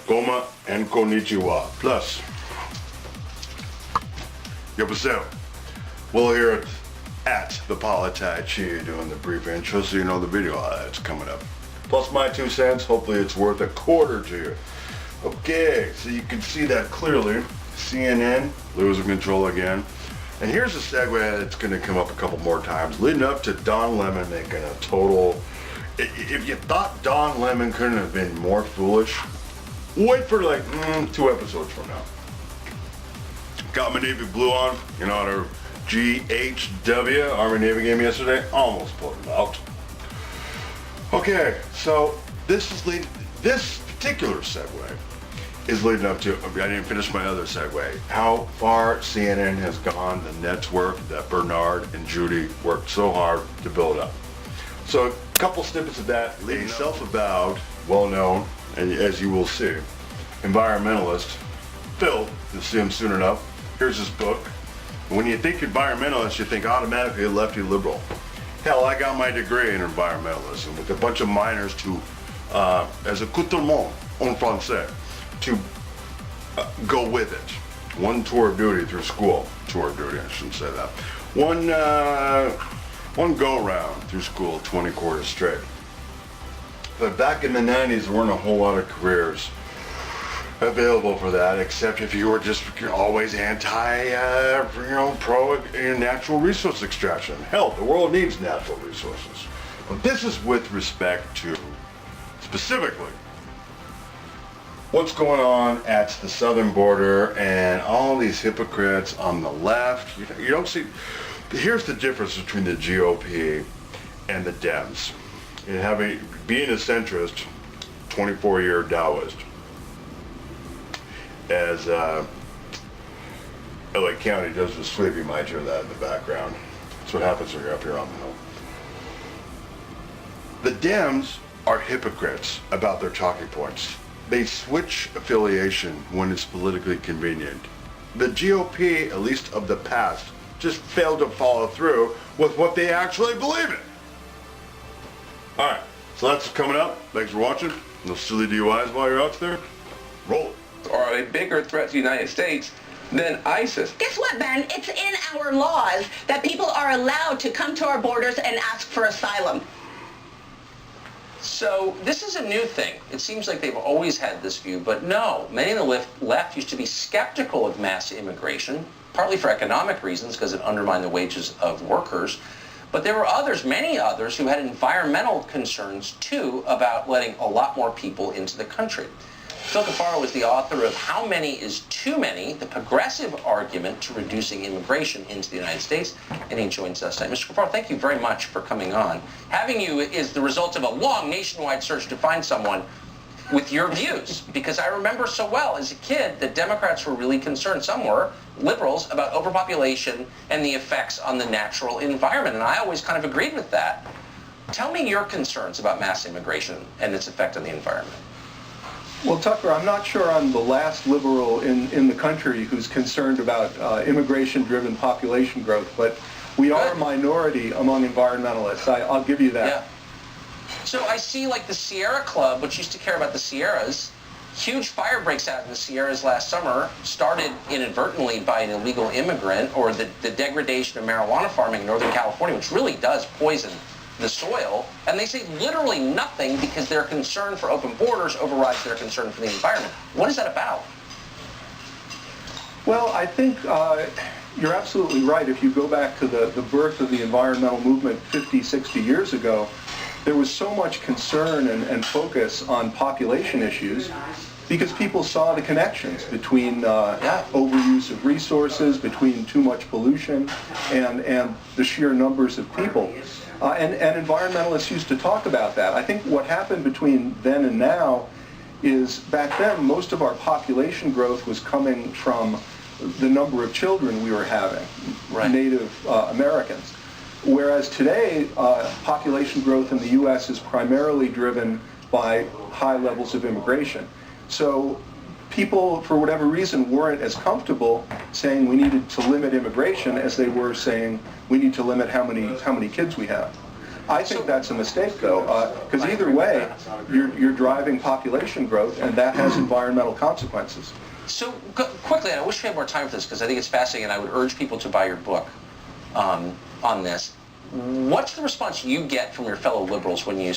Goma and konnichiwa. Plus, yourself. We'll hear it at the POLIT'AI CHI doing the brief intro so you know the video that's coming up. Plus my 2 cents, hopefully it's worth a quarter to you. Okay, so you can see that clearly. CNN, losing control again. And here's a segue that's going to come up a couple more times, leading up to Don Lemon making a total... If you thought Don Lemon couldn't have been more foolish, wait for like 2 episodes from now. Got my Navy blue on, you know, our GHW, Army Navy game yesterday, almost pulled it out. Okay, so this particular segue is leading up to, I didn't finish my other segue, how far CNN has gone, the network that Bernard and Judy worked so hard to build up. So a couple snippets of that, leading self-avowed, well-known, and as you will see, environmentalist, Phil, you'll see him soon enough. Here's his book. When you think environmentalist, you think automatically a lefty liberal. Hell, I got my degree in environmentalism with a bunch of minors to, as a accoutrement en français, to go with it. One tour of duty through school. Tour of duty, I shouldn't say that. One go-round through school, 20 quarters straight. But back in the 90s, there weren't a whole lot of careers available for that, except if you were just always pro natural resource extraction. Hell, the world needs natural resources. But this is with respect to, specifically, what's going on at the southern border and all these hypocrites on the left. You don't see, here's the difference between the GOP and the Dems. Being a centrist, 24-year Taoist, as LA County does with sleep, you might hear that in the background. That's what happens when you're up here on the hill. The Dems are hypocrites about their talking points. They switch affiliation when it's politically convenient. The GOP, at least of the past, just failed to follow through with what they actually believe in. Alright, so that's coming up. Thanks for watching. No silly DUIs while you're out there. Roll it. Are a bigger threat to the United States than ISIS. Guess what, Ben? It's in our laws that people are allowed to come to our borders and ask for asylum. So this is a new thing. It seems like they've always had this view, but no. Many in the left used to be skeptical of mass immigration, partly for economic reasons, because it undermined the wages of workers. But there were others, many others, who had environmental concerns, too, about letting a lot more people into the country. Phil Cafaro is the author of How Many is Too Many? The Progressive Argument to Reducing Immigration into the United States, and he joins us tonight. Mr. Cafaro, thank you very much for coming on. Having you is the result of a long nationwide search to find someone with your views, because I remember so well as a kid that Democrats were really concerned, some were, liberals, about overpopulation and the effects on the natural environment, and I always kind of agreed with that. Tell me your concerns about mass immigration and its effect on the environment. Well, Tucker, I'm not sure I'm the last liberal in the country who's concerned about immigration-driven population growth, but we are a minority among environmentalists. I'll give you that. Yeah. So I see, like, the Sierra Club, which used to care about the Sierras, huge fire breaks out in the Sierras last summer, started inadvertently by an illegal immigrant, or the degradation of marijuana farming in Northern California, which really does poison the soil, and they say literally nothing because their concern for open borders overrides their concern for the environment. What is that about? Well, I think you're absolutely right. If you go back to the birth of the environmental movement 50, 60 years ago, there was so much concern and focus on population issues because people saw the connections between overuse of resources, between too much pollution, and the sheer numbers of people. And environmentalists used to talk about that. I think what happened between then and now is back then most of our population growth was coming from the number of children we were having, Native Americans. Whereas today, population growth in the U.S. is primarily driven by high levels of immigration. So people, for whatever reason, weren't as comfortable saying we needed to limit immigration as they were saying we need to limit how many kids we have. I think that's a mistake, though, because either way, you're driving population growth, and that has environmental consequences. So quickly, and I wish we had more time for this because I think it's fascinating, and I would urge people to buy your book on this. What's the response you get from your fellow liberals when you